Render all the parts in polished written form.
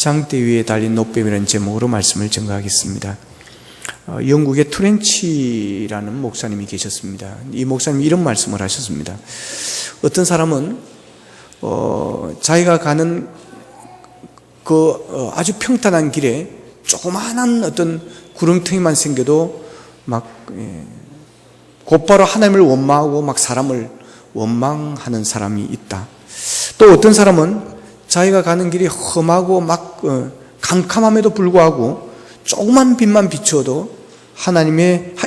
장대 위에 달린 노뱀이라는 제목으로 말씀을 전가하겠습니다. 영국의 트렌치라는 목사님이 계셨습니다. 이 목사님이 이런 말씀을 하셨습니다. 어떤 사람은 자기가 가는 그 아주 평탄한 길에 조그마한 어떤 구렁텅이만 생겨도 막 곧바로 하나님을 원망하고 막 사람을 원망하는 사람이 있다. 또 어떤 사람은 자기가 가는 길이 험하고 막 캄캄함에도 불구하고 조그만 빛만 비추어도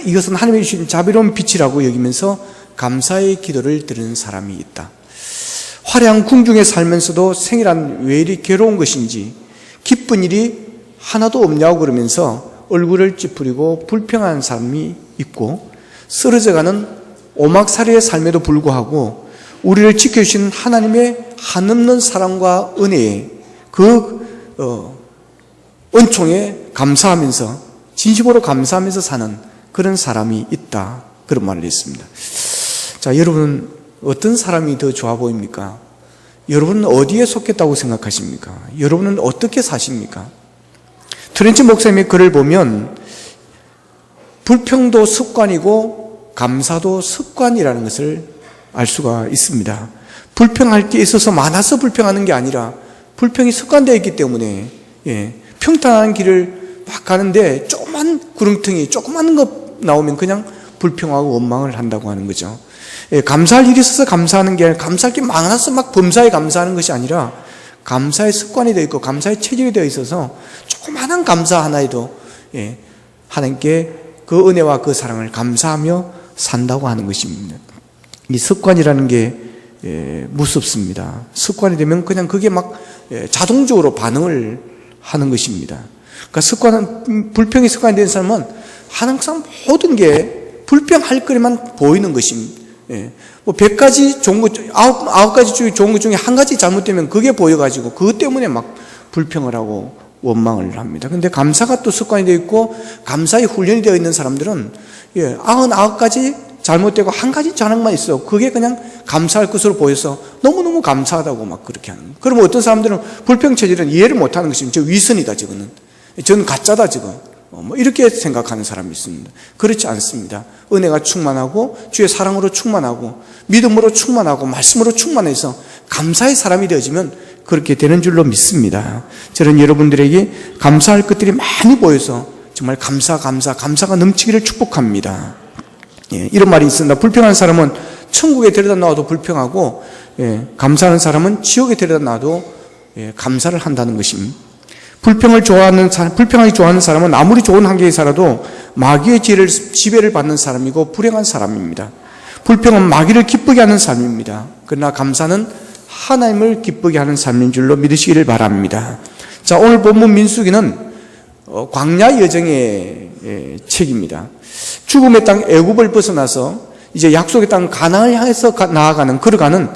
이것은 하나님의 주신 자비로운 빛이라고 여기면서 감사의 기도를 드리는 사람이 있다. 화려한 궁중에 살면서도 생이란 왜 이리 괴로운 것인지 기쁜 일이 하나도 없냐고 그러면서 얼굴을 찌푸리고 불평하는 사람이 있고, 쓰러져가는 오막살이의 삶에도 불구하고 우리를 지켜주신 하나님의 한없는 사랑과 은혜에 은총에 감사하면서 진심으로 감사하면서 사는 그런 사람이 있다, 그런 말을 했습니다. 자, 여러분은 어떤 사람이 더 좋아 보입니까? 여러분은 어디에 속했다고 생각하십니까? 여러분은 어떻게 사십니까? 트렌치 목사님의 글을 보면 불평도 습관이고 감사도 습관이라는 것을 알 수가 있습니다. 불평할 게 있어서 많아서 불평하는 게 아니라 불평이 습관되어 있기 때문에 평탄한 길을 막 가는데 조그만 구렁텅이 조그만 것 나오면 그냥 불평하고 원망을 한다고 하는 거죠. 감사할 일이 있어서 감사하는 게 아니라 감사할 게 많아서 막 범사에 감사하는 것이 아니라 감사의 습관이 되어 있고 감사의 체질이 되어 있어서 조그마한 감사 하나에도 하나님께 그 은혜와 그 사랑을 감사하며 산다고 하는 것입니다. 이 습관이라는 게 무섭습니다. 습관이 되면 그냥 그게 막 자동적으로 반응을 하는 것입니다. 그러니까 불평이 습관이 된 사람은 항상 모든 게 불평할 거리만 보이는 것입니다. 100가지 좋은 것, 9가지 중에 좋은 것 중에 한 가지 잘못되면 그게 보여가지고 그것 때문에 막 불평을 하고 원망을 합니다. 근데 감사가 또 습관이 되어 있고 감사의 훈련이 되어 있는 사람들은 99가지 잘못되고 한 가지 잘한만 있어. 그게 그냥 감사할 것으로 보여서 너무너무 감사하다고 막 그렇게 하는 거예요. 그러면 어떤 사람들은 불평 체질은 이해를 못하는 것입니다. 저 위선이다, 저거는. 저는 가짜다, 저거. 이렇게 생각하는 사람이 있습니다. 그렇지 않습니다. 은혜가 충만하고 주의 사랑으로 충만하고 믿음으로 충만하고 말씀으로 충만해서 감사의 사람이 되어지면 그렇게 되는 줄로 믿습니다. 저는 여러분들에게 감사할 것들이 많이 보여서 정말 감사가 넘치기를 축복합니다. 이런 말이 있습니다. 불평하는 사람은 천국에 데려다 놔도 불평하고 감사하는 사람은 지옥에 데려다 놔도 감사를 한다는 것입니다. 불평하기 좋아하는 사람은 아무리 좋은 환경에 살아도 마귀의 지배를 받는 사람이고 불행한 사람입니다. 불평은 마귀를 기쁘게 하는 삶입니다. 그러나 감사는 하나님을 기쁘게 하는 삶인 줄로 믿으시기를 바랍니다. 자, 오늘 본문 민수기는 광야 여정의 책입니다. 죽음의 땅 애굽을 벗어나서 이제 약속의 땅 가나안을 향해서 걸어가는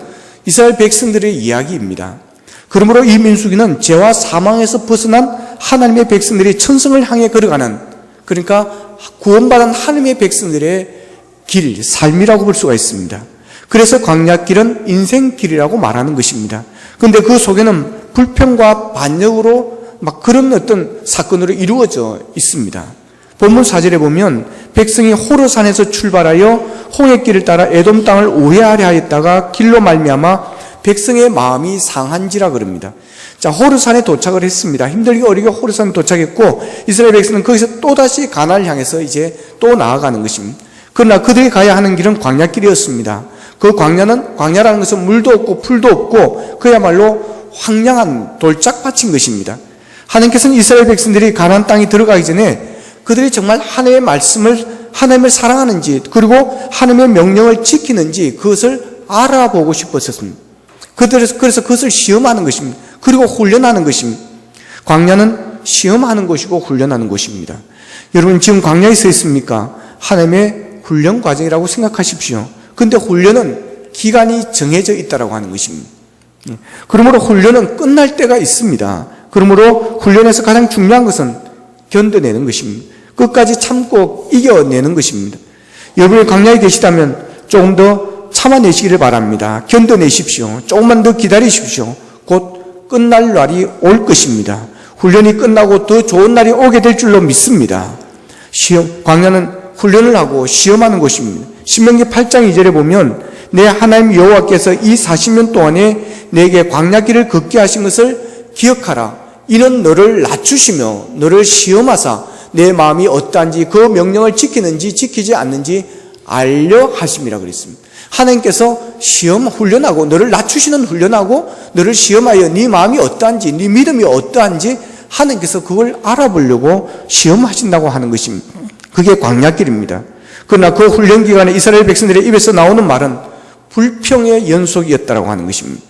이스라엘 백성들의 이야기입니다. 그러므로 이 민수기는 죄와 사망에서 벗어난 하나님의 백성들이 천성을 향해 걸어가는, 그러니까 구원받은 하나님의 백성들의 길, 삶이라고 볼 수가 있습니다. 그래서 광야길은 인생길이라고 말하는 것입니다. 그런데 그 속에는 불평과 반역으로 막 그런 어떤 사건으로 이루어져 있습니다. 본문 4절에 보면 백성이 호르산에서 출발하여 홍해길을 따라 에돔 땅을 우회하려 하였다가 길로 말미암아 백성의 마음이 상한지라 그럽니다. 자, 호르산에 도착을 했습니다. 힘들게 어리게 호르산에 도착했고 이스라엘 백성은 거기서 또다시 가나안을 향해서 이제 또 나아가는 것입니다. 그러나 그들이 가야 하는 길은 광야길이었습니다. 그 광야라는 것은 물도 없고 풀도 없고 그야말로 황량한 돌짝밭인 것입니다. 하나님께서는 이스라엘 백성들이 가나안 땅에 들어가기 전에 그들이 정말 하나님을 사랑하는지 그리고 하나님의 명령을 지키는지 그것을 알아보고 싶었습니다. 그래서 그것을 시험하는 것입니다. 그리고 훈련하는 것입니다. 광야는 시험하는 것이고 훈련하는 것입니다. 여러분 지금 광야에 서 있습니까? 하나님의 훈련 과정이라고 생각하십시오. 그런데 훈련은 기간이 정해져 있다고 하는 것입니다. 그러므로 훈련은 끝날 때가 있습니다. 그러므로 훈련에서 가장 중요한 것은 견뎌내는 것입니다. 끝까지 참고 이겨내는 것입니다. 여러분이 광야에 계시다면 조금 더 참아내시기를 바랍니다. 견뎌내십시오. 조금만 더 기다리십시오. 곧 끝날 날이 올 것입니다. 훈련이 끝나고 더 좋은 날이 오게 될 줄로 믿습니다. 광야는 훈련을 하고 시험하는 곳입니다. 신명기 8장 2절에 보면 내 하나님 여호와께서 이 40년 동안에 내게 광야길을 걷게 하신 것을 기억하라. 이는 너를 낮추시며 너를 시험하사 내 마음이 어떠한지 그 명령을 지키는지 지키지 않는지 알려 하심이라 그랬습니다. 하나님께서 시험 훈련하고 너를 낮추시는 훈련하고 너를 시험하여 네 마음이 어떠한지 네 믿음이 어떠한지 하나님께서 그걸 알아보려고 시험하신다고 하는 것입니다. 그게 광야길입니다. 그러나 그 훈련 기간에 이스라엘 백성들의 입에서 나오는 말은 불평의 연속이었다고 하는 것입니다.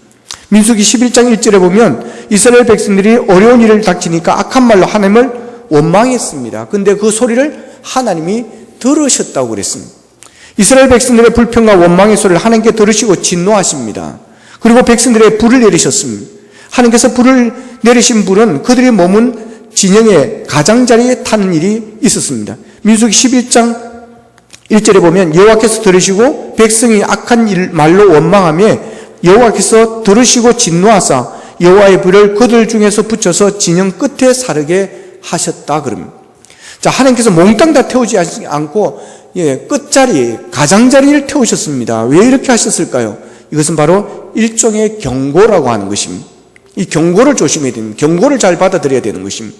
민수기 11장 1절에 보면 이스라엘 백성들이 어려운 일을 닥치니까 악한 말로 하나님을 원망했습니다. 그런데 그 소리를 하나님이 들으셨다고 그랬습니다. 이스라엘 백성들의 불평과 원망의 소리를 하나님께 들으시고 진노하십니다. 그리고 백성들의 불을 내리셨습니다. 하나님께서 불을 내리신 불은 그들이 머문 진영의 가장자리에 타는 일이 있었습니다. 민수기 11장 1절에 보면 여호와께서 들으시고 백성이 악한 말로 원망하며 여호와께서 들으시고 진노하사 여호와의 불을 그들 중에서 붙여서 진영 끝에 사르게 하셨다 그럽니다. 자, 하나님께서 몽땅 다 태우지 않고 끝자리, 가장자리를 태우셨습니다. 왜 이렇게 하셨을까요? 이것은 바로 일종의 경고라고 하는 것입니다. 이 경고를 조심해야 됩니다. 경고를 잘 받아들여야 되는 것입니다.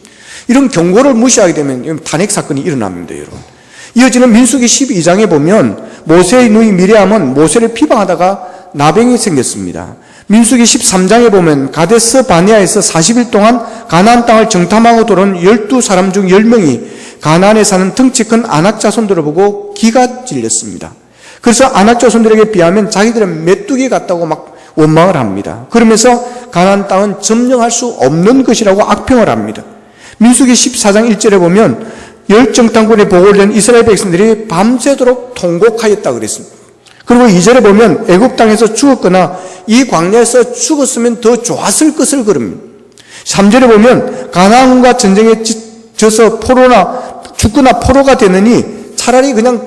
이런 경고를 무시하게 되면 탄핵 사건이 일어납니다, 여러분. 이어지는 민수기 12장에 보면 모세의 누이 미리암은 모세를 비방하다가 나병이 생겼습니다. 민수기 13장에 보면 가데스 바네아에서 40일 동안 가나안 땅을 정탐하고 돌아온 12사람 중 10명이 가나안에 사는 덩치 큰 아낙 자손들을 보고 기가 질렸습니다. 그래서 아낙 자손들에게 비하면 자기들은 메뚜기 같다고 막 원망을 합니다. 그러면서 가나안 땅은 점령할 수 없는 것이라고 악평을 합니다. 민수기 14장 1절에 보면 열정탐꾼의 보고를 낸 이스라엘 백성들이 밤새도록 통곡하였다 그랬습니다. 그리고 2절에 보면 애굽 땅에서 죽었거나 이 광야에서 죽었으면 더 좋았을 것을 그럽니다. 3절에 보면 가나안과 전쟁에 져서 죽거나 포로가 되느니 차라리 그냥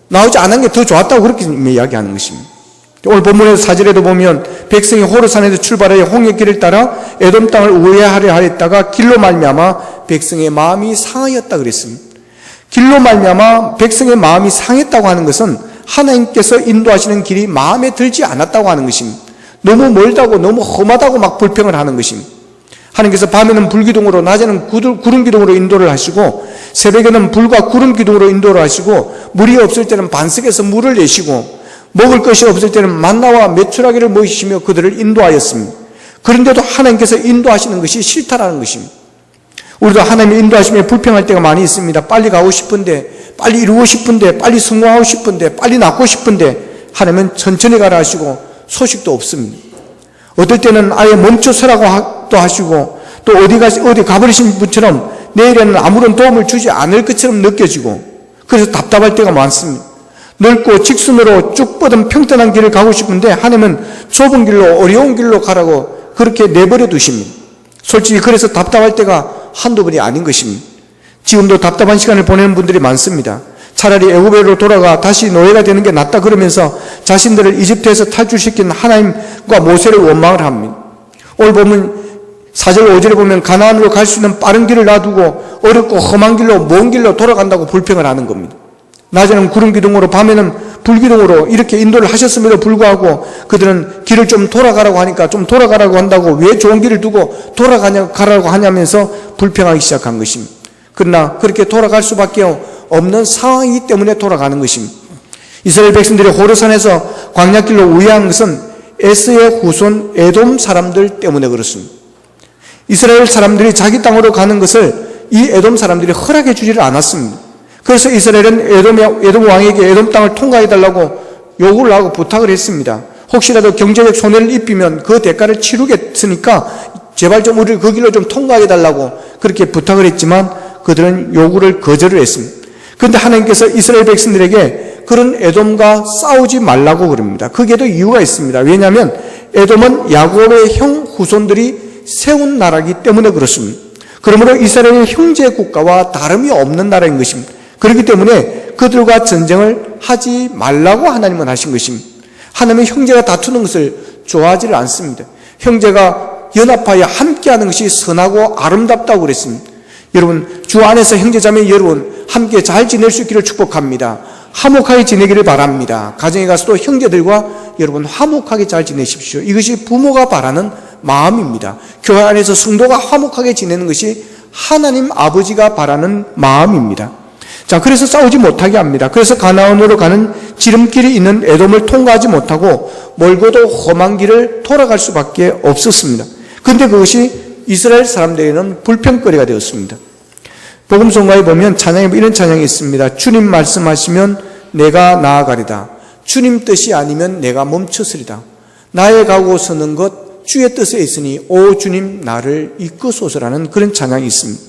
나오지 않은 게 더 좋았다고 그렇게 이야기하는 것입니다. 오늘 본문에서 4절에도 보면 백성이 호르산에서 출발하여 홍해길을 따라 에돔 땅을 우회하려 하였다가 길로 말미암아 백성의 마음이 상하였다 그랬습니다. 길로 말미암아 백성의 마음이 상했다고 하는 것은 하나님께서 인도하시는 길이 마음에 들지 않았다고 하는 것입니다. 너무 멀다고 너무 험하다고 막 불평을 하는 것입니다. 하나님께서 밤에는 불기둥으로 낮에는 구름기둥으로 인도를 하시고 새벽에는 불과 구름기둥으로 인도를 하시고 물이 없을 때는 반석에서 물을 내시고 먹을 것이 없을 때는 만나와 메추라기를 먹이시며 그들을 인도하였습니다. 그런데도 하나님께서 인도하시는 것이 싫다라는 것입니다. 우리도 하나님의 인도하심에 불평할 때가 많이 있습니다. 빨리 가고 싶은데, 빨리 이루고 싶은데, 빨리 성공하고 싶은데, 빨리 낳고 싶은데 하나님은 천천히 가라 하시고 소식도 없습니다. 어떨 때는 아예 멈춰서라고 또 하시고 또 어디 가버리신 분처럼 내일에는 아무런 도움을 주지 않을 것처럼 느껴지고 그래서 답답할 때가 많습니다. 넓고 직선으로 쭉 뻗은 평탄한 길을 가고 싶은데 하나님은 좁은 길로 어려운 길로 가라고 그렇게 내버려 두십니다. 솔직히 그래서 답답할 때가 한두 번이 아닌 것입니다. 지금도 답답한 시간을 보내는 분들이 많습니다. 차라리 애굽으로 돌아가 다시 노예가 되는 게 낫다 그러면서 자신들을 이집트에서 탈출시킨 하나님과 모세를 원망을 합니다. 오늘 보면 4절 5절에 보면 가나안으로 갈 수 있는 빠른 길을 놔두고 어렵고 험한 길로 먼 길로 돌아간다고 불평을 하는 겁니다. 낮에는 구름기둥으로 밤에는 불기둥으로 이렇게 인도를 하셨음에도 불구하고 그들은 길을 좀 돌아가라고 하니까 좀 돌아가라고 한다고 왜 좋은 길을 두고 가라고 하냐면서 불평하기 시작한 것입니다. 그러나 그렇게 돌아갈 수밖에 없는 상황이기 때문에 돌아가는 것입니다. 이스라엘 백성들이 호르산에서 광야길로 우회한 것은 에스의 후손 에돔 사람들 때문에 그렇습니다. 이스라엘 사람들이 자기 땅으로 가는 것을 이 에돔 사람들이 허락해 주지를 않았습니다. 그래서 이스라엘은 에돔 왕에게 에돔 땅을 통과해달라고 요구를 하고 부탁을 했습니다. 혹시라도 경제적 손해를 입히면 그 대가를 치르겠으니까 제발 좀 우리를 그 길로 좀 통과해달라고 그렇게 부탁을 했지만 그들은 요구를 거절을 했습니다. 그런데 하나님께서 이스라엘 백성들에게 그런 에돔과 싸우지 말라고 그럽니다. 거기에도 이유가 있습니다. 왜냐하면 에돔은 야곱의 형 후손들이 세운 나라이기 때문에 그렇습니다. 그러므로 이스라엘의 형제 국가와 다름이 없는 나라인 것입니다. 그렇기 때문에 그들과 전쟁을 하지 말라고 하나님은 하신 것입니다. 하나님은 형제가 다투는 것을 좋아하지를 않습니다. 형제가 연합하여 함께하는 것이 선하고 아름답다고 그랬습니다. 여러분, 주 안에서 형제자매 여러분 함께 잘 지낼 수 있기를 축복합니다. 화목하게 지내기를 바랍니다. 가정에 가서도 형제들과 여러분 화목하게 잘 지내십시오. 이것이 부모가 바라는 마음입니다. 교회 안에서 성도가 화목하게 지내는 것이 하나님 아버지가 바라는 마음입니다. 자, 그래서 싸우지 못하게 합니다. 그래서 가나안으로 가는 지름길이 있는 에돔을 통과하지 못하고 멀고도 험한 길을 돌아갈 수밖에 없었습니다. 그런데 그것이 이스라엘 사람들에게는 불평거리가 되었습니다. 복음성가에 보면 찬양에 이런 찬양이 있습니다. 주님 말씀하시면 내가 나아가리다. 주님 뜻이 아니면 내가 멈췄으리다. 나의 가고 서는 것 주의 뜻에 있으니 오 주님 나를 이끄소서라는 그런 찬양이 있습니다.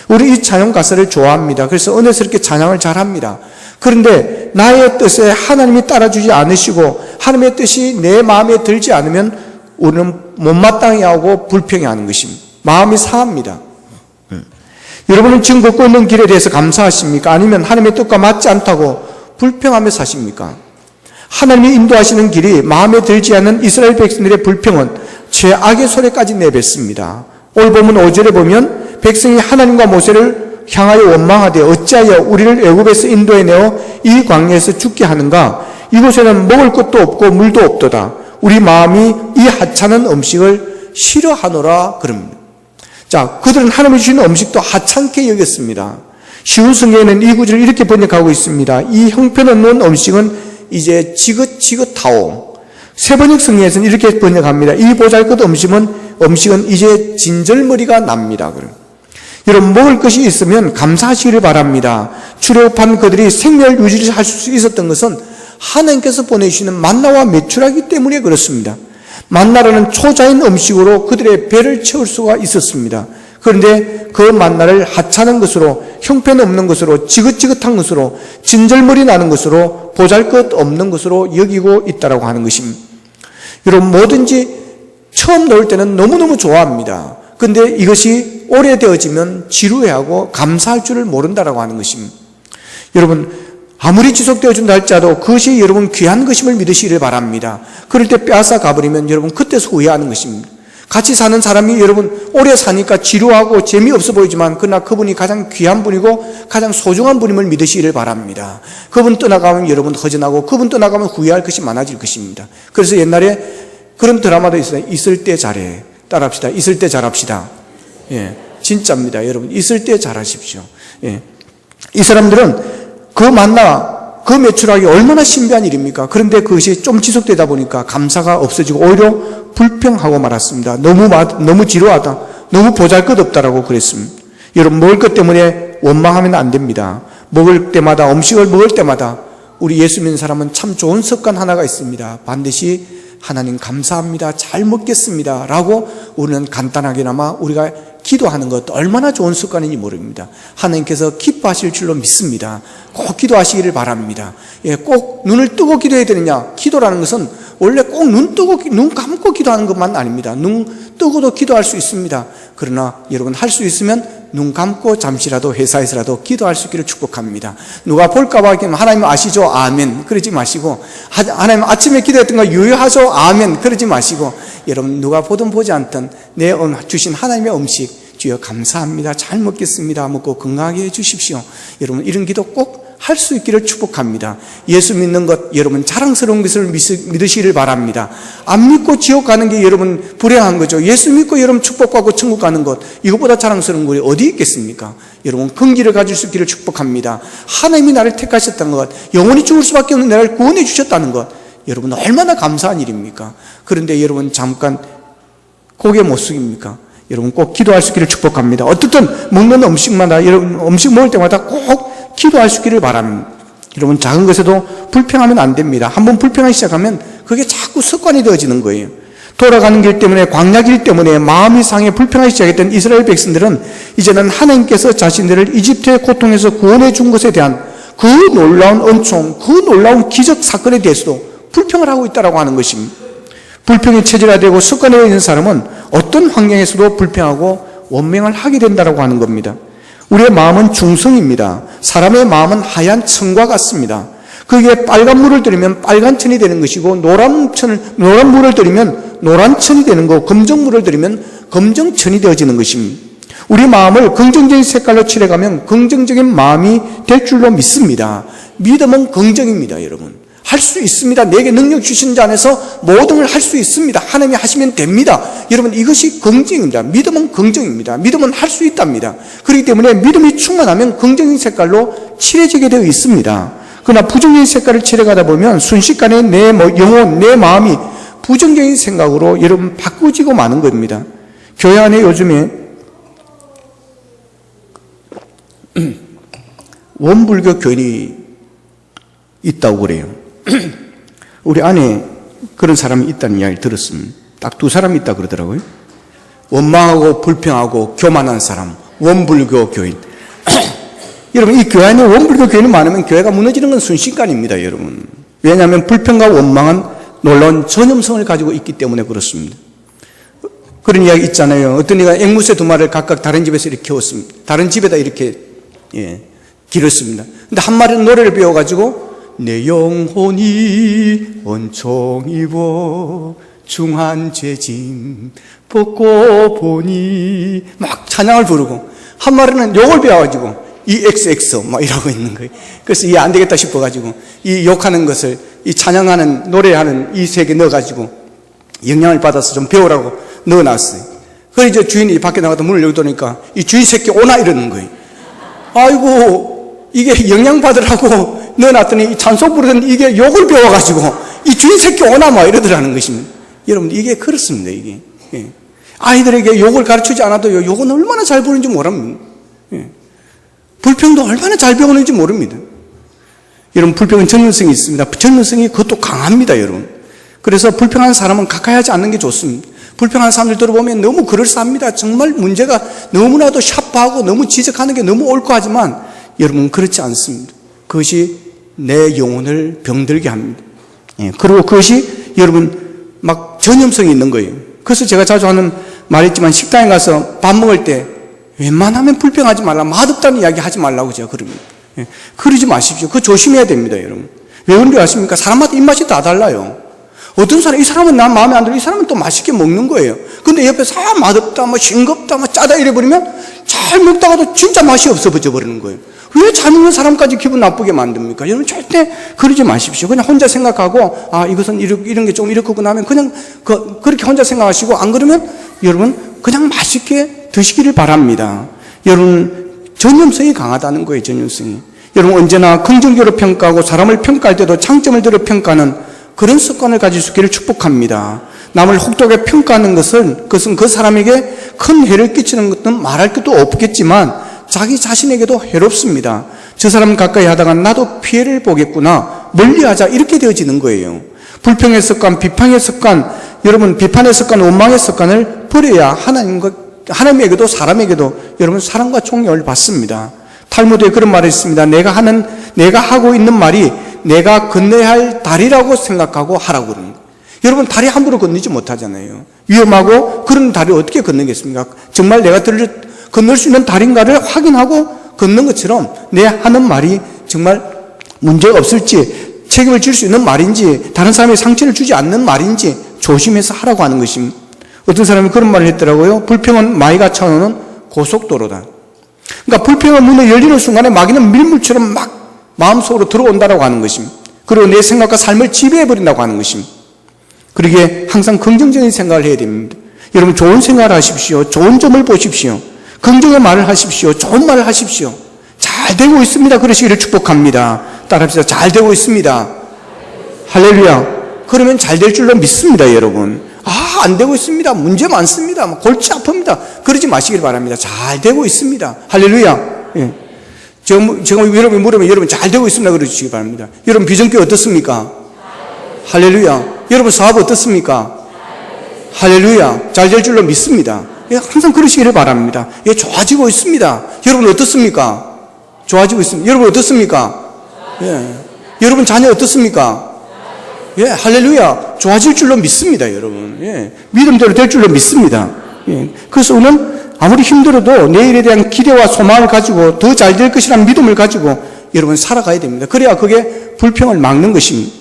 우리 이 찬양 가사를 좋아합니다. 그래서 은혜스럽게 찬양을 잘합니다. 그런데 나의 뜻에 하나님이 따라주지 않으시고 하나님의 뜻이 내 마음에 들지 않으면 우리는 못마땅해 하고 불평해하는 것입니다. 마음이 상합니다. 여러분은 지금 걷고 있는 길에 대해서 감사하십니까? 아니면 하나님의 뜻과 맞지 않다고 불평하며 사십니까? 하나님이 인도하시는 길이 마음에 들지 않는 이스라엘 백성들의 불평은 죄악의 소리까지 내뱉습니다. 오늘 보면 5절에 보면 백성이 하나님과 모세를 향하여 원망하되 어찌하여 우리를 애굽에서 인도해 내어 이 광야에서 죽게 하는가? 이곳에는 먹을 것도 없고 물도 없도다. 우리 마음이 이 하찮은 음식을 싫어하노라 그럽니다. 자, 그들은 하나님이 주시는 음식도 하찮게 여겼습니다. 쉬운 성경에는 이 구절을 이렇게 번역하고 있습니다. 이 형편없는 음식은 이제 지긋지긋하오. 세번역 성경에서는 이렇게 번역합니다. 이 보잘것 음식은 이제 진절머리가 납니다. 여러분, 먹을 것이 있으면 감사하시기를 바랍니다. 출애굽한 그들이 생명 유지를 할 수 있었던 것은 하나님께서 보내주시는 만나와 메추라기 때문에 그렇습니다. 만나라는 초자연 음식으로 그들의 배를 채울 수가 있었습니다. 그런데 그 만나를 하찮은 것으로, 형편없는 것으로, 지긋지긋한 것으로, 진절머리 나는 것으로, 보잘것 없는 것으로 여기고 있다고 하는 것입니다. 여러분, 뭐든지 처음 넣을 때는 너무너무 좋아합니다. 그런데 이것이 오래되어지면 지루해하고 감사할 줄을 모른다고 하는 것입니다. 여러분, 아무리 지속되어준다 할지라도 그것이 여러분 귀한 것임을 믿으시기를 바랍니다. 그럴 때 빼앗아 가버리면 여러분 그때서 후회하는 것입니다. 같이 사는 사람이 여러분 오래 사니까 지루하고 재미없어 보이지만 그러나 그분이 가장 귀한 분이고 가장 소중한 분임을 믿으시기를 바랍니다. 그분 떠나가면 여러분 허전하고 그분 떠나가면 후회할 것이 많아질 것입니다. 그래서 옛날에 그런 드라마도 있어요. 있을 때 잘해. 따라합시다. 있을 때 잘합시다. 예, 진짜입니다. 여러분 있을 때 잘하십시오. 예, 이 사람들은 그 만나, 그 매출하기 얼마나 신비한 일입니까? 그런데 그것이 좀 지속되다 보니까 감사가 없어지고 오히려 불평하고 말았습니다. 너무 지루하다. 너무 보잘것없다라고 그랬습니다. 여러분, 먹을 것 때문에 원망하면 안 됩니다. 먹을 때마다, 음식을 먹을 때마다 우리 예수 믿는 사람은 참 좋은 습관 하나가 있습니다. 반드시 하나님 감사합니다. 잘 먹겠습니다. 라고 우리는 간단하게나마 우리가 기도하는 것도 얼마나 좋은 습관인지 모릅니다. 하나님께서 기뻐하실 줄로 믿습니다. 꼭 기도하시기를 바랍니다. 예, 꼭 눈을 뜨고 기도해야 되느냐? 기도라는 것은 원래 꼭 눈 감고 기도하는 것만 아닙니다. 눈 뜨고도 기도할 수 있습니다. 그러나 여러분 할 수 있으면 눈 감고 잠시라도 회사에서라도 기도할 수 있기를 축복합니다. 누가 볼까봐 하나님 아시죠? 아멘. 그러지 마시고 하나님 아침에 기도했던 거 유효하죠? 아멘. 그러지 마시고 여러분 누가 보든 보지 않든 내 주신 하나님의 음식 주여 감사합니다. 잘 먹겠습니다. 먹고 건강하게 해주십시오. 여러분 이런 기도 꼭 할 수 있기를 축복합니다. 예수 믿는 것 여러분 자랑스러운 것을 믿으시기를 바랍니다. 안 믿고 지옥 가는 게 여러분 불행한 거죠. 예수 믿고 여러분 축복받고 천국 가는 것 이것보다 자랑스러운 것이 어디 있겠습니까? 여러분 긍지를 가질 수 있기를 축복합니다. 하나님이 나를 택하셨다는 것, 영원히 죽을 수밖에 없는 나를 구원해 주셨다는 것 여러분 얼마나 감사한 일입니까? 그런데 여러분 잠깐 고개 못 숙입니까? 여러분 꼭 기도할 수 있기를 축복합니다. 어떻든 먹는 음식마다 여러분 음식 먹을 때마다 꼭 기도할 수 있기를 바랍니다. 여러분 작은 것에도 불평하면 안 됩니다. 한번 불평하기 시작하면 그게 자꾸 습관이 되어지는 거예요. 돌아가는 길 때문에 광야 길 때문에 마음이 상해 불평하기 시작했던 이스라엘 백성들은 이제는 하나님께서 자신들을 이집트의 고통에서 구원해 준 것에 대한 그 놀라운 은총, 그 놀라운 기적 사건에 대해서도 불평을 하고 있다고 하는 것입니다. 불평이 체질화되고 습관되어 있는 사람은 어떤 환경에서도 불평하고 원망을 하게 된다고 하는 겁니다. 우리의 마음은 중성입니다. 사람의 마음은 하얀 천과 같습니다. 거기에 빨간 물을 들이면 빨간 천이 되는 것이고 노란 물을 들이면 노란 천이 되는 거고 검정 물을 들이면 검정천이 되어지는 것입니다. 우리 마음을 긍정적인 색깔로 칠해가면 긍정적인 마음이 될 줄로 믿습니다. 믿음은 긍정입니다, 여러분. 할 수 있습니다. 내게 능력 주신 자 안에서 모든 걸 할 수 있습니다. 하나님이 하시면 됩니다. 여러분, 이것이 긍정입니다. 믿음은 긍정입니다. 믿음은 할 수 있답니다. 그렇기 때문에 믿음이 충만하면 긍정적인 색깔로 칠해지게 되어 있습니다. 그러나 부정적인 색깔을 칠해가다 보면 순식간에 내 영혼, 내 마음이 부정적인 생각으로 여러분 바꾸지고 마는 겁니다. 교회 안에 요즘에 원불교 교인이 있다고 그래요. 우리 안에 그런 사람이 있다는 이야기를 들었습니다. 딱 2사람이 있다 그러더라고요. 원망하고 불평하고 교만한 사람, 원불교 교인. 여러분, 이 교회 안에 원불교 교인이 많으면 교회가 무너지는 건 순식간입니다, 여러분. 왜냐하면 불평과 원망은 놀라운 전염성을 가지고 있기 때문에 그렇습니다. 그런 이야기 있잖아요. 어떤 이가 앵무새 2마리를 각각 다른 집에서 이렇게 키웠습니다. 다른 집에다 이렇게 기르습니다. 근데 한 마리는 노래를 배워가지고 내 영혼이 원총 입어 중한 죄짐 벗고 보니 막 찬양을 부르고, 한 마리는 욕을 배워가지고 EXX 막 이러고 있는 거예요. 그래서 이게 안 되겠다 싶어가지고 이 욕하는 것을 이 찬양하는 노래하는 이 색에 넣어가지고 영향을 받아서 좀 배우라고 넣어놨어요. 그래서 이제 주인이 밖에 나가서 문을 열더니까 이 주인 새끼 오나 이러는 거예요. 아이고, 이게 영향받으라고 넣어놨더니 찬송 부르던 이게 욕을 배워가지고 이 주인 새끼 오나 막 이러더라는 것입니다. 여러분, 이게 그렇습니다, 이게. 아이들에게 욕을 가르치지 않아도 욕은 얼마나 잘 부르는지 모릅니다. 불평도 얼마나 잘 배우는지 모릅니다. 여러분, 불평은 전문성이 있습니다. 전문성이 그것도 강합니다, 여러분. 그래서 불평한 사람은 가까이 하지 않는 게 좋습니다. 불평한 사람들 들어보면 너무 그럴싸합니다. 정말 문제가 너무나도 샤프하고 너무 지적하는 게 너무 옳고 하지만 여러분, 그렇지 않습니다. 그것이 내 영혼을 병들게 합니다. 그리고 그것이 여러분 막 전염성이 있는 거예요. 그래서 제가 자주 하는 말이 있지만 식당에 가서 밥 먹을 때 웬만하면 불평하지 말라, 맛없다는 이야기 하지 말라고 제가 그럽니다. 그러지 마십시오. 그거 조심해야 됩니다, 여러분. 왜 그런 줄 아십니까? 사람마다 입맛이 다 달라요. 어떤 사람, 이 사람은 난 마음에 안 들어, 이 사람은 또 맛있게 먹는 거예요. 근데 옆에서 맛없다, 싱겁다, 짜다 이래버리면 잘 먹다가도 진짜 맛이 없어져 버리는 거예요. 왜 잘 먹는 사람까지 기분 나쁘게 만듭니까? 여러분, 절대 그러지 마십시오. 그냥 혼자 생각하고, 이것은 이런 게 좀 이렇구나 하면 그냥 그렇게 혼자 생각하시고, 안 그러면 여러분 그냥 맛있게 드시기를 바랍니다. 여러분, 전염성이 강하다는 거예요, 전염성이. 여러분, 언제나 긍정적으로 평가하고 사람을 평가할 때도 장점을 들어 평가하는 그런 습관을 가질 수 있기를 축복합니다. 남을 혹독하게 평가하는 그것은 그 사람에게 큰 해를 끼치는 것은 말할 것도 없겠지만 자기 자신에게도 해롭습니다. 저 사람 가까이 하다가 나도 피해를 보겠구나, 멀리하자, 이렇게 되어지는 거예요. 불평의 습관, 비판의 습관, 여러분 비판의 습관, 원망의 습관을 버려야 하나님에게도 사람에게도 여러분 사랑과 존경을 받습니다. 탈무드에 그런 말이 있습니다. 내가 하고 있는 말이 내가 건너야 할 다리라고 생각하고 하라고 그러는 거예요. 여러분, 다리 함부로 건너지 못하잖아요. 위험하고 그런 다리를 어떻게 건너겠습니까? 정말 내가 건널 수 있는 다리인가를 확인하고 걷는 것처럼 내 하는 말이 정말 문제가 없을지, 책임을 질 수 있는 말인지, 다른 사람에게 상처를 주지 않는 말인지 조심해서 하라고 하는 것입니다. 어떤 사람이 그런 말을 했더라고요. 불평은 마귀가 쳐놓는 고속도로다. 그러니까 불평의 문이 열리는 순간에 마귀는 밀물처럼 막 마음속으로 들어온다라고 하는 것입니다. 그리고 내 생각과 삶을 지배해버린다고 하는 것입니다. 그러기에 항상 긍정적인 생각을 해야 됩니다. 여러분, 좋은 생각을 하십시오. 좋은 점을 보십시오. 긍정의 말을 하십시오. 좋은 말을 하십시오. 잘 되고 있습니다. 그러시기를 축복합니다. 따라합시다. 잘 되고 있습니다. 할렐루야. 그러면 잘 될 줄로 믿습니다, 여러분. 안 되고 있습니다. 문제 많습니다. 골치 아픕니다. 그러지 마시길 바랍니다. 잘 되고 있습니다. 할렐루야. 예. 지금 여러분이 물으면 여러분 잘 되고 있습니다. 그러시기 바랍니다. 여러분 비전교회 어떻습니까? 할렐루야. 여러분 사업 어떻습니까? 할렐루야. 잘 될 줄로 믿습니다. 예, 항상 그러시기를 바랍니다. 예, 좋아지고 있습니다. 여러분 어떻습니까? 좋아지고 있습니다. 여러분 어떻습니까? 예. 여러분 자녀 어떻습니까? 예, 할렐루야. 좋아질 줄로 믿습니다, 여러분. 예. 믿음대로 될 줄로 믿습니다. 예. 그래서 우리는 아무리 힘들어도 내일에 대한 기대와 소망을 가지고 더 잘 될 것이라는 믿음을 가지고 여러분 살아가야 됩니다. 그래야 그게 불평을 막는 것입니다.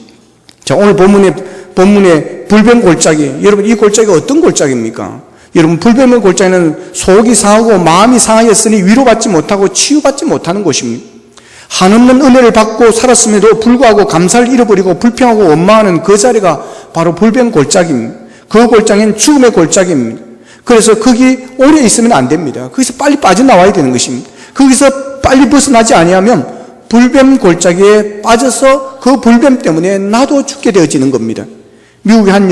자, 오늘 본문의 불변 골짜기. 여러분, 이 골짜기가 어떤 골짜기입니까? 여러분, 불뱀의 골짜기는 속이 상하고 마음이 상하였으니 위로받지 못하고 치유받지 못하는 곳입니다. 한없는 은혜를 받고 살았음에도 불구하고 감사를 잃어버리고 불평하고 원망하는 그 자리가 바로 불뱀 골짜기입니다. 그 골짜기는 죽음의 골짜기입니다. 그래서 거기 오래 있으면 안 됩니다. 거기서 빨리 빠져나와야 되는 것입니다. 거기서 빨리 벗어나지 아니하면 불뱀 골짜기에 빠져서 그 불뱀 때문에 나도 죽게 되어지는 겁니다. 미국의 한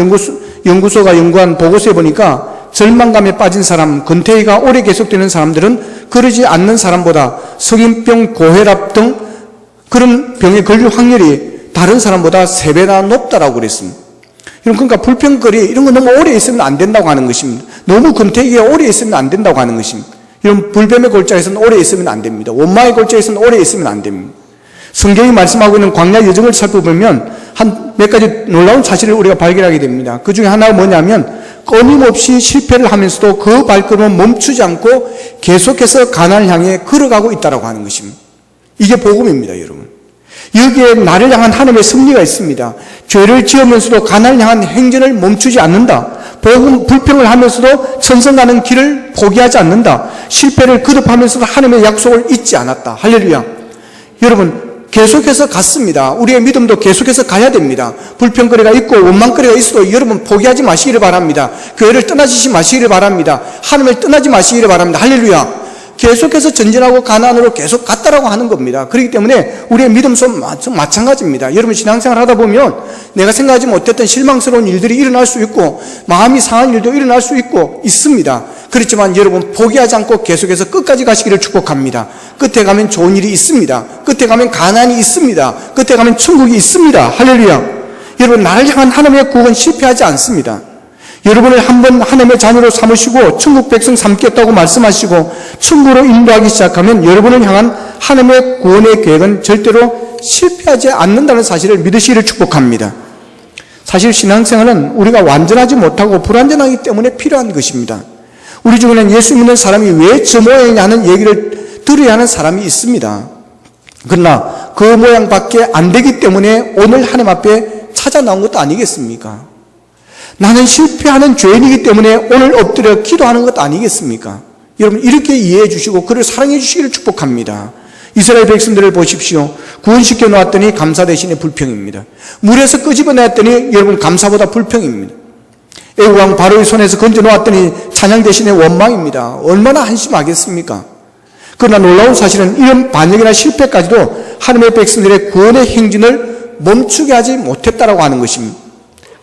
연구소가 연구한 보고서에 보니까 절망감에 빠진 사람, 근태기가 오래 계속되는 사람들은 그러지 않는 사람보다 성인병, 고혈압 등 그런 병에 걸릴 확률이 다른 사람보다 3배나 높다라고 그랬습니다. 그러니까 불평거리 이런 거 너무 오래 있으면 안 된다고 하는 것입니다. 너무 근태기에 오래 있으면 안 된다고 하는 것입니다. 이런 불뱀의 골짜기에서는 오래 있으면 안 됩니다. 원망의 골짜기에서는 오래 있으면 안 됩니다. 성경이 말씀하고 있는 광야 여정을 살펴보면 한 몇 가지 놀라운 사실을 우리가 발견하게 됩니다. 그 중에 하나가 뭐냐면 끊임없이 실패를 하면서도 그 발걸음은 멈추지 않고 계속해서 가나안을 향해 걸어가고 있다고 하는 것입니다. 이게 복음입니다, 여러분. 여기에 나를 향한 하나님의 섭리가 있습니다. 죄를 지으면서도 가나안을 향한 행진을 멈추지 않는다. 불평을 하면서도 천성가는 길을 포기하지 않는다. 실패를 거듭하면서도 하나님의 약속을 잊지 않았다. 할렐루야. 여러분, 계속해서 갔습니다. 우리의 믿음도 계속해서 가야 됩니다. 불평거리가 있고 원망거리가 있어도 여러분 포기하지 마시기를 바랍니다. 교회를 떠나지 마시기를 바랍니다. 하나님을 떠나지 마시기를 바랍니다. 할렐루야. 계속해서 전진하고 가나안으로 계속 갔다라고 하는 겁니다. 그렇기 때문에 우리의 믿음도 마찬가지입니다. 여러분 신앙생활 하다 보면 내가 생각하지 못했던 실망스러운 일들이 일어날 수 있고 마음이 상한 일도 일어날 수 있고 있습니다. 그렇지만 여러분 포기하지 않고 계속해서 끝까지 가시기를 축복합니다. 끝에 가면 좋은 일이 있습니다. 끝에 가면 가나안이 있습니다. 끝에 가면 천국이 있습니다. 할렐루야. 여러분 나를 향한 하나님의 구원은 실패하지 않습니다. 여러분을 한번 하나님의 자녀로 삼으시고 천국 백성 삼겠다고 말씀하시고 천국으로 인도하기 시작하면 여러분을 향한 하나님의 구원의 계획은 절대로 실패하지 않는다는 사실을 믿으시기를 축복합니다. 사실 신앙생활은 우리가 완전하지 못하고 불완전하기 때문에 필요한 것입니다. 우리 중에는 예수 믿는 사람이 왜 저 모양이냐 하는 얘기를 들어야 하는 사람이 있습니다. 그러나 그 모양밖에 안 되기 때문에 오늘 하나님 앞에 찾아 나온 것도 아니겠습니까? 나는 실패하는 죄인이기 때문에 오늘 엎드려 기도하는 것 아니겠습니까? 여러분 이렇게 이해해 주시고 그를 사랑해 주시기를 축복합니다. 이스라엘 백성들을 보십시오. 구원시켜 놓았더니 감사 대신에 불평입니다. 물에서 끄집어냈더니 여러분 감사보다 불평입니다. 애국왕 바로의 손에서 건져 놓았더니 찬양 대신에 원망입니다. 얼마나 한심하겠습니까? 그러나 놀라운 사실은 이런 반역이나 실패까지도 하나님의 백성들의 구원의 행진을 멈추게 하지 못했다라고 하는 것입니다.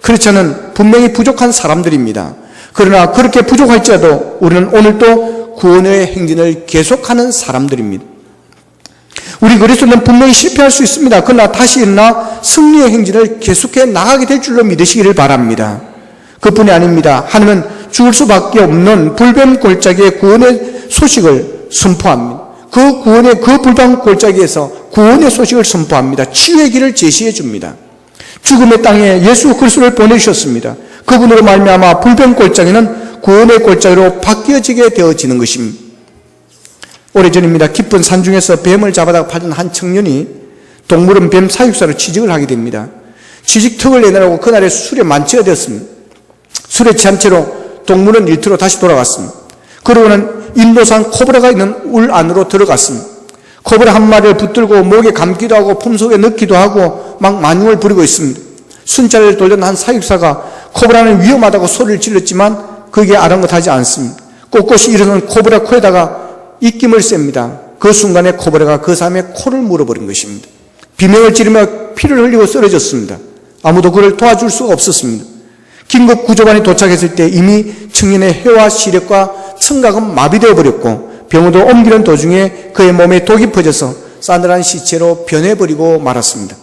그렇지 않은 분명히 부족한 사람들입니다. 그러나 그렇게 부족할지라도 우리는 오늘도 구원의 행진을 계속하는 사람들입니다. 우리 그리스도는 분명히 실패할 수 있습니다. 그러나 다시 일어나 승리의 행진을 계속해 나가게 될 줄로 믿으시기를 바랍니다. 그뿐이 아닙니다. 하나님은 죽을 수밖에 없는 불뱀 골짜기의 구원의 소식을 선포합니다. 그 구원의 그 불뱀 골짜기에서 구원의 소식을 선포합니다. 치유의 길을 제시해 줍니다. 죽음의 땅에 예수 그리스도를 보내주셨습니다. 그분으로 말미암아 불뱀 골짜기는 구원의 골짜기로 바뀌어지게 되어지는 것입니다. 오래전입니다. 깊은 산중에서 뱀을 잡아다가 팔던 한 청년이 동물은 뱀 사육사로 취직을 하게 됩니다. 취직턱을 내느라고 그날에 술에 만취가 되었습니다. 술에 취한 채로 동물은 일터로 다시 돌아갔습니다. 그러고는 인도산 코브라가 있는 울 안으로 들어갔습니다. 코브라 한 마리를 붙들고 목에 감기도 하고 품속에 넣기도 하고 막 만용을 부리고 있습니다. 순찰을 돌던 한 사육사가 코브라는 위험하다고 소리를 질렀지만 그게 아랑곳하지 않습니다. 꼿꼿이 일어선 코브라 코에다가 입김을 셉니다. 그 순간에 코브라가 그 사람의 코를 물어버린 것입니다. 비명을 지르며 피를 흘리고 쓰러졌습니다. 아무도 그를 도와줄 수가 없었습니다. 긴급 구조반이 도착했을 때 이미 청년의 혀와 시력과 청각은 마비되어 버렸고 병원으로 옮기는 도중에 그의 몸에 독이 퍼져서 싸늘한 시체로 변해버리고 말았습니다.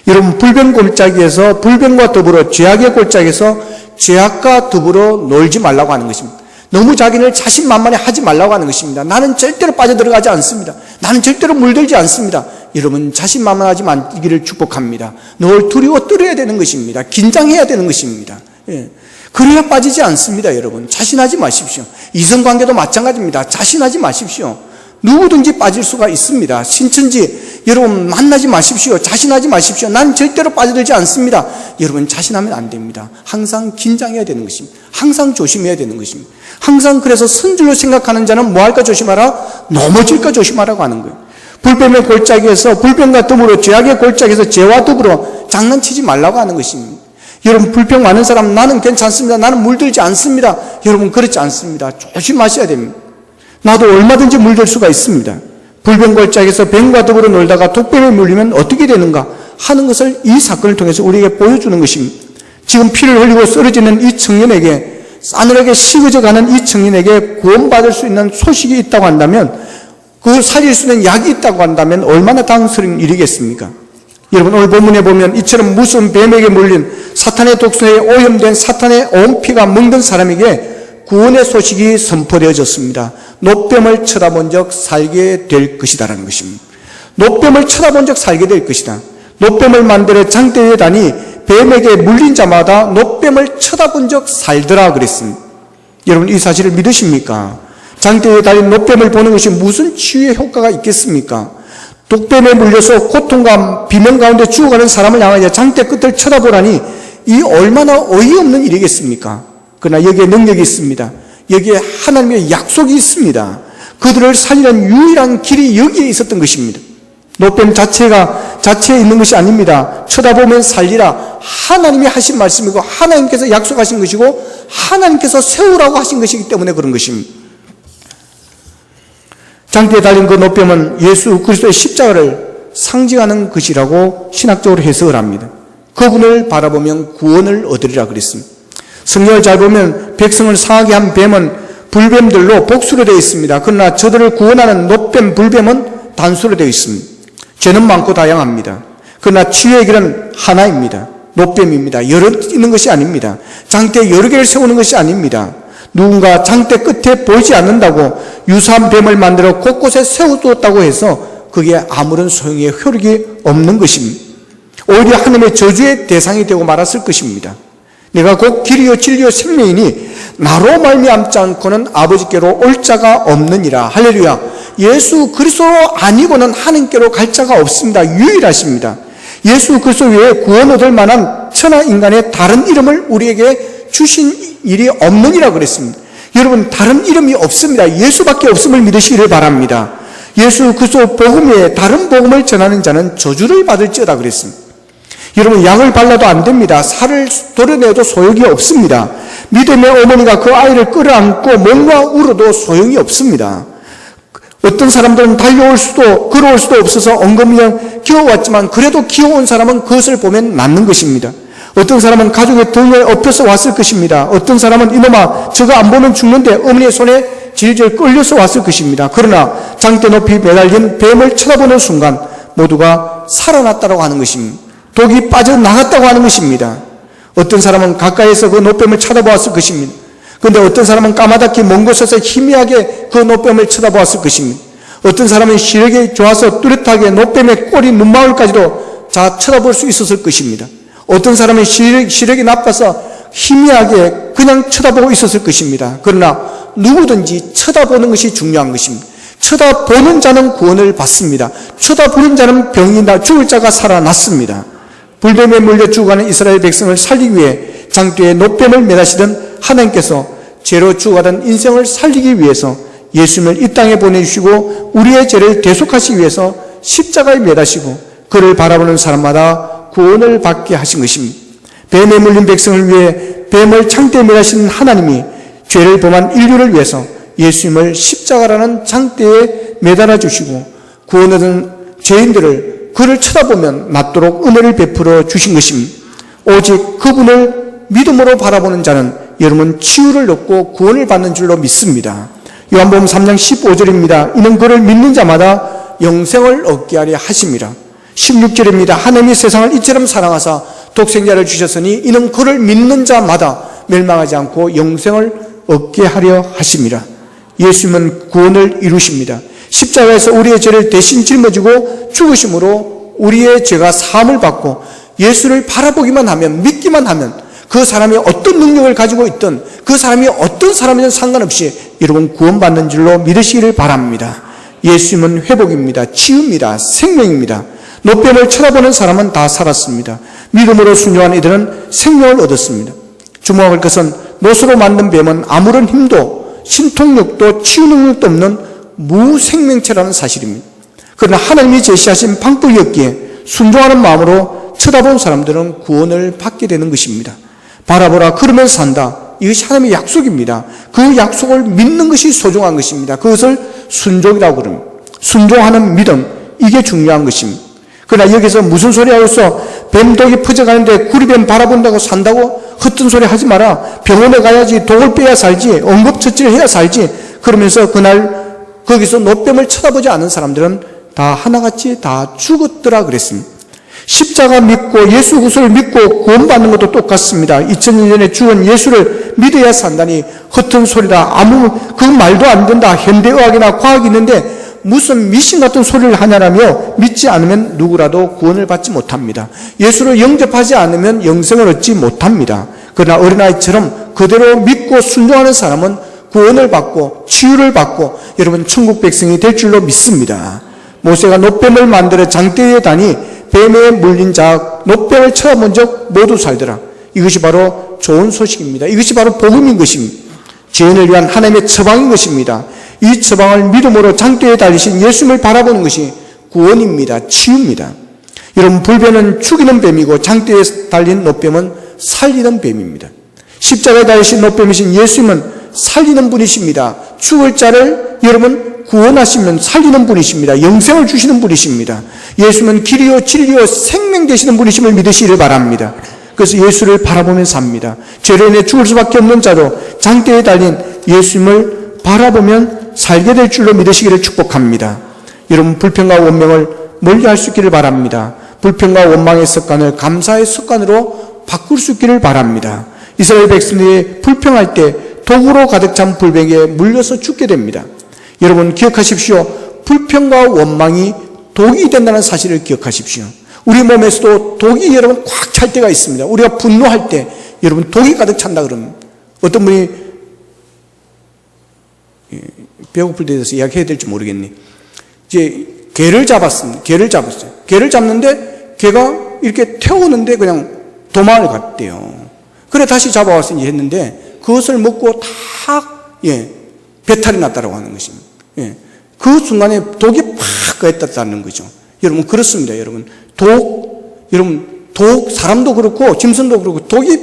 여러분 불뱀 골짜기에서 불뱀과 더불어 죄악의 골짜기에서 죄악과 더불어 놀지 말라고 하는 것입니다. 너무 자기를 자신만만해 하지 말라고 하는 것입니다. 나는 절대로 빠져들어가지 않습니다. 나는 절대로 물들지 않습니다. 여러분 자신만만하지 말기를 축복합니다. 늘 두려워 떨어야 되는 것입니다. 긴장해야 되는 것입니다. 예. 그래야 빠지지 않습니다. 여러분 자신하지 마십시오. 이성관계도 마찬가지입니다. 자신하지 마십시오. 누구든지 빠질 수가 있습니다. 신천지 여러분 만나지 마십시오. 자신하지 마십시오. 난 절대로 빠져들지 않습니다. 여러분 자신하면 안 됩니다. 항상 긴장해야 되는 것입니다. 항상 조심해야 되는 것입니다. 항상 그래서 선줄로 생각하는 자는 뭐 할까 조심하라? 넘어질까 조심하라고 하는 거예요. 불뱀의 골짜기에서 불뱀과 더불어 죄악의 골짜기에서 죄와 더불어 장난치지 말라고 하는 것입니다. 여러분 불평 많은 사람 나는 괜찮습니다. 나는 물들지 않습니다. 여러분 그렇지 않습니다. 조심하셔야 됩니다. 나도 얼마든지 물들 수가 있습니다. 불뱀골짜기에서 뱀과 더불어 놀다가 독뱀에 물리면 어떻게 되는가 하는 것을 이 사건을 통해서 우리에게 보여주는 것입니다. 지금 피를 흘리고 쓰러지는 이 청년에게, 싸늘하게 식어져가는 이 청년에게 구원받을 수 있는 소식이 있다고 한다면, 그걸 살릴 수 있는 약이 있다고 한다면 얼마나 당스러운 일이겠습니까? 여러분 오늘 본문에 보면 이처럼 무서운 뱀에게 물린 사탄의 독소에 오염된 사탄의 온 피가 멍든 사람에게 구원의 소식이 선포되어졌습니다. 노뱀을 쳐다본 적 살게 될 것이다라는 것입니다. 노뱀을 쳐다본 적 살게 될 것이다. 노뱀을 만들어 장대 위에 다니 뱀에게 물린 자마다 노뱀을 쳐다본 적 살더라 그랬습니다. 여러분 이 사실을 믿으십니까? 장대 위에 달린 노뱀을 보는 것이 무슨 치유의 효과가 있겠습니까? 독뱀에 물려서 고통과 비명 가운데 죽어가는 사람을 향하여 장대 끝을 쳐다보라니 이 얼마나 어이없는 일이겠습니까? 그러나 여기에 능력이 있습니다. 여기에 하나님의 약속이 있습니다. 그들을 살리는 유일한 길이 여기에 있었던 것입니다. 노뱀 자체에 있는 것이 아닙니다. 쳐다보면 살리라. 하나님이 하신 말씀이고 하나님께서 약속하신 것이고 하나님께서 세우라고 하신 것이기 때문에 그런 것입니다. 장대에 달린 그 노뱀은 예수 그리스도의 십자가를 상징하는 것이라고 신학적으로 해석을 합니다. 그분을 바라보면 구원을 얻으리라 그랬습니다. 성경을 잘 보면 백성을 상하게 한 뱀은 불뱀들로 복수로 되어 있습니다. 그러나 저들을 구원하는 노뱀, 불뱀은 단수로 되어 있습니다. 죄는 많고 다양합니다. 그러나 치유의 길은 하나입니다. 노뱀입니다. 여러 있는 것이 아닙니다. 장대에 여러 개를 세우는 것이 아닙니다. 누군가 장대 끝에 보이지 않는다고 유사한 뱀을 만들어 곳곳에 세워두었다고 해서 그게 아무런 소용의 효력이 없는 것입니다. 오히려 하나님의 저주의 대상이 되고 말았을 것입니다. 내가 곧 길이요 진리요 생명이니 나로 말미암지 않고는 아버지께로 올 자가 없느니라. 할렐루야. 예수 그리스도 아니고는 하나님께로 갈 자가 없습니다. 유일하십니다. 예수 그리스도 외에 구원 얻을 만한 천하 인간의 다른 이름을 우리에게 주신 일이 없느니라 그랬습니다. 여러분 다른 이름이 없습니다. 예수밖에 없음을 믿으시기를 바랍니다. 예수 그리스도 복음 외에 다른 복음을 전하는 자는 저주를 받을지어다 그랬습니다. 여러분 약을 발라도 안 됩니다. 살을 도려내도 소용이 없습니다. 믿음의 어머니가 그 아이를 끌어안고 몸과 울어도 소용이 없습니다. 어떤 사람들은 달려올 수도 걸어올 수도 없어서 엉금냥 기어왔지만 그래도 기어온 사람은 그것을 보면 낫는 것입니다. 어떤 사람은 가족의 등에 엎혀서 왔을 것입니다. 어떤 사람은 이놈아 저거 안 보면 죽는데 어머니의 손에 질질 끌려서 왔을 것입니다. 그러나 장대 높이 매달린 뱀을 쳐다보는 순간 모두가 살아났다고 하는 것입니다. 독이 빠져나갔다고 하는 것입니다. 어떤 사람은 가까이에서 그 노뱀을 쳐다보았을 것입니다. 그런데 어떤 사람은 까마득히 먼 곳에서 희미하게 그 노뱀을 쳐다보았을 것입니다. 어떤 사람은 시력이 좋아서 뚜렷하게 노뱀의 꼬리 눈망울까지도 다 쳐다볼 수 있었을 것입니다. 어떤 사람은 시력이 나빠서 희미하게 그냥 쳐다보고 있었을 것입니다. 그러나 누구든지 쳐다보는 것이 중요한 것입니다. 쳐다보는 자는 구원을 받습니다. 쳐다보는 자는 병이 나 죽을 자가 살아났습니다. 불뱀에 물려 죽어가는 이스라엘 백성을 살리기 위해 장대에 노뱀을 매다시던 하나님께서 죄로 죽어가던 인생을 살리기 위해서 예수님을 이 땅에 보내주시고 우리의 죄를 대속하시기 위해서 십자가에 매다시고 그를 바라보는 사람마다 구원을 받게 하신 것입니다. 뱀에 물린 백성을 위해 뱀을 창대에 매다시는 하나님이 죄를 범한 인류를 위해서 예수님을 십자가라는 창대에 매달아 주시고 구원 얻은 죄인들을 그를 쳐다보면 낫도록 은혜를 베풀어 주신 것입니다. 오직 그분을 믿음으로 바라보는 자는 여러분 치유를 얻고 구원을 받는 줄로 믿습니다. 요한복음 3장 15절입니다. 이는 그를 믿는 자마다 영생을 얻게 하려 하심이라. 16절입니다. 하나님이 세상을 이처럼 사랑하사 독생자를 주셨으니 이는 그를 믿는 자마다 멸망하지 않고 영생을 얻게 하려 하심이라. 예수님은 구원을 이루십니다. 십자가에서 우리의 죄를 대신 짊어지고 죽으심으로 우리의 죄가 사함을 받고 예수를 바라보기만 하면 믿기만 하면 그 사람이 어떤 능력을 가지고 있든 그 사람이 어떤 사람이든 상관없이 여러분 구원받는 줄로 믿으시기를 바랍니다. 예수님은 회복입니다. 치유입니다. 생명입니다. 노뱀을 쳐다보는 사람은 다 살았습니다. 믿음으로 순종한 이들은 생명을 얻었습니다. 주목할 것은 노수로 만든 뱀은 아무런 힘도 신통력도 치유 능력도 없는 무생명체라는 사실입니다. 그러나 하나님이 제시하신 방법이었기에 순종하는 마음으로 쳐다본 사람들은 구원을 받게 되는 것입니다. 바라보라 그러면서 산다. 이것이 하나님의 약속입니다. 그 약속을 믿는 것이 소중한 것입니다. 그것을 순종이라고 그럽니다. 순종하는 믿음, 이게 중요한 것입니다. 그러나 여기서 무슨 소리 하고 있어? 뱀독이 퍼져가는데 구리뱀 바라본다고 산다고 헛된 소리 하지 마라. 병원에 가야지, 독을 빼야 살지, 응급처치를 해야 살지. 그러면서 그날 거기서 노뱀을 쳐다보지 않은 사람들은 다 하나같이 다 죽었더라 그랬습니다. 십자가 믿고 예수 그리스도를 믿고 구원받는 것도 똑같습니다. 2000년 전에 죽은 예수를 믿어야 산다니 헛된 소리다. 그 말도 안 된다. 현대의학이나 과학이 있는데 무슨 미신 같은 소리를 하냐라며 믿지 않으면 누구라도 구원을 받지 못합니다. 예수를 영접하지 않으면 영생을 얻지 못합니다. 그러나 어린아이처럼 그대로 믿고 순종하는 사람은 구원을 받고 치유를 받고 여러분 천국 백성이 될 줄로 믿습니다. 모세가 노뱀을 만들어 장대에 다니 뱀에 물린 자 노뱀을 쳐다본 적 모두 살더라. 이것이 바로 좋은 소식입니다. 이것이 바로 복음인 것입니다. 죄인을 위한 하나님의 처방인 것입니다. 이 처방을 믿음으로 장대에 달리신 예수님을 바라보는 것이 구원입니다. 치유입니다. 여러분 불뱀은 죽이는 뱀이고 장대에 달린 노뱀은 살리는 뱀입니다. 십자가에 달리신 노뱀이신 예수님은 살리는 분이십니다. 죽을 자를 여러분 구원하시면 살리는 분이십니다. 영생을 주시는 분이십니다. 예수님은 길이요 진리요 생명 되시는 분이심을 믿으시기를 바랍니다. 그래서 예수를 바라보면서 삽니다. 죄로 인해 죽을 수밖에 없는 자도 장대에 달린 예수님을 바라보면 살게 될 줄로 믿으시기를 축복합니다. 여러분 불평과 원망을 멀리할 수 있기를 바랍니다. 불평과 원망의 습관을 감사의 습관으로 바꿀 수 있기를 바랍니다. 이스라엘 백성들이 불평할 때 독으로 가득 찬 불뱀에 물려서 죽게 됩니다. 여러분 기억하십시오. 불평과 원망이 독이 된다는 사실을 기억하십시오. 우리 몸에서도 독이 여러분 꽉 찰 때가 있습니다. 우리가 분노할 때 여러분 독이 가득 찬다 그러면 어떤 분이 배고플 때 대해서 이야기해야 될지 모르겠네. 이제 개를 잡았습니다. 개를 잡았어요. 개를 잡는데 개가 이렇게 태우는데 그냥 도망을 갔대요. 그래 다시 잡아와서 이제 했는데 그것을 먹고 다 배탈이 났다라고 하는 것입니다. 그 순간에 독이 팍 가했다는 거죠. 여러분 그렇습니다. 여러분 독 사람도 그렇고 짐승도 그렇고 독이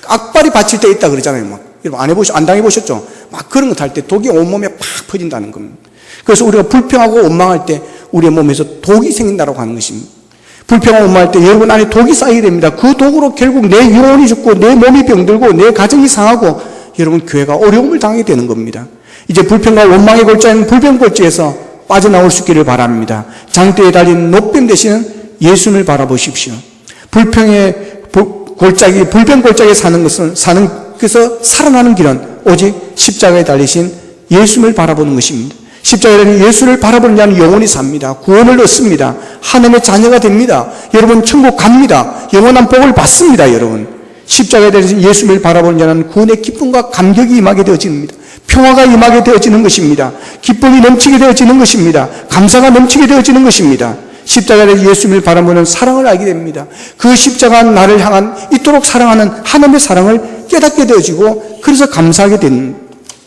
악발이 받칠 때 있다 그러잖아요. 막 여러분 안 당해보셨죠? 막 그런 거 탈 때 독이 온몸에 팍 퍼진다는 겁니다. 그래서 우리가 불평하고 원망할 때 우리의 몸에서 독이 생긴다고 하는 것입니다. 불평하고 원망할 때 여러분 안에 독이 쌓이게 됩니다. 그 독으로 결국 내 영혼이 죽고 내 몸이 병들고 내 가정이 상하고 여러분 교회가 어려움을 당하게 되는 겁니다. 이제 불평과 원망의 골짜기는 불평골짜기에서 빠져나올 수 있기를 바랍니다. 장대에 달린 노뱀 되시는 예수님을 바라보십시오. 불평의 골짜기, 불평골짜기에 그래서 살아나는 길은 오직 십자가에 달리신 예수님을 바라보는 것입니다. 십자가에 달린 예수를 바라보는 자는 영원히 삽니다. 구원을 얻습니다. 하나님의 자녀가 됩니다. 여러분 천국 갑니다. 영원한 복을 받습니다. 여러분 십자가에 달리신 예수님을 바라보는 자는 구원의 기쁨과 감격이 임하게 되어집니다. 평화가 임하게 되어지는 것입니다. 기쁨이 넘치게 되어지는 것입니다. 감사가 넘치게 되어지는 것입니다. 십자가에 달린 예수님을 바라보는 사랑을 알게 됩니다. 그 십자가 나를 향한 이토록 사랑하는 하나님의 사랑을 깨닫게 되어지고 그래서 감사하게 되는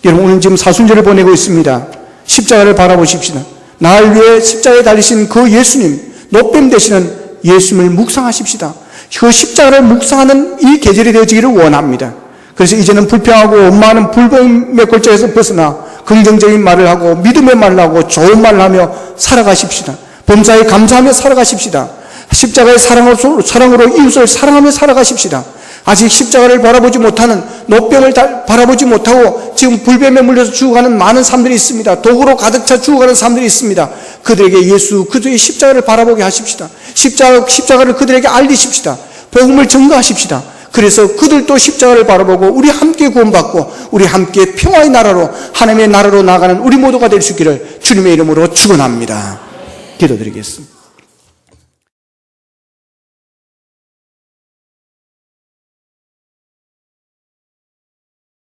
여러분 오늘 지금 사순절을 보내고 있습니다. 십자가를 바라보십시다. 나를 위해 십자가에 달리신 그 예수님, 노뱀 되시는 예수님을 묵상하십시다. 그 십자가를 묵상하는 이 계절이 되어지기를 원합니다. 그래서 이제는 불평하고 원망하는 불평의 골짜기에서 벗어나 긍정적인 말을 하고 믿음의 말을 하고 좋은 말을 하며 살아가십시다. 범사에 감사하며 살아가십시다. 십자가의 사랑으로 이웃을 사랑하며 살아가십시다. 아직 십자가를 바라보지 못하는 노뱀을 바라보지 못하고 지금 불뱀에 물려서 죽어가는 많은 사람들이 있습니다. 독으로 가득 차 죽어가는 사람들이 있습니다. 그들에게 예수 그들의 십자가를 바라보게 하십시다. 십자가를 그들에게 알리십시다. 복음을 증거하십시다. 그래서 그들도 십자가를 바라보고 우리 함께 구원받고 우리 함께 평화의 나라로 하나님의 나라로 나아가는 우리 모두가 될 수 있기를 주님의 이름으로 축원합니다. 기도드리겠습니다.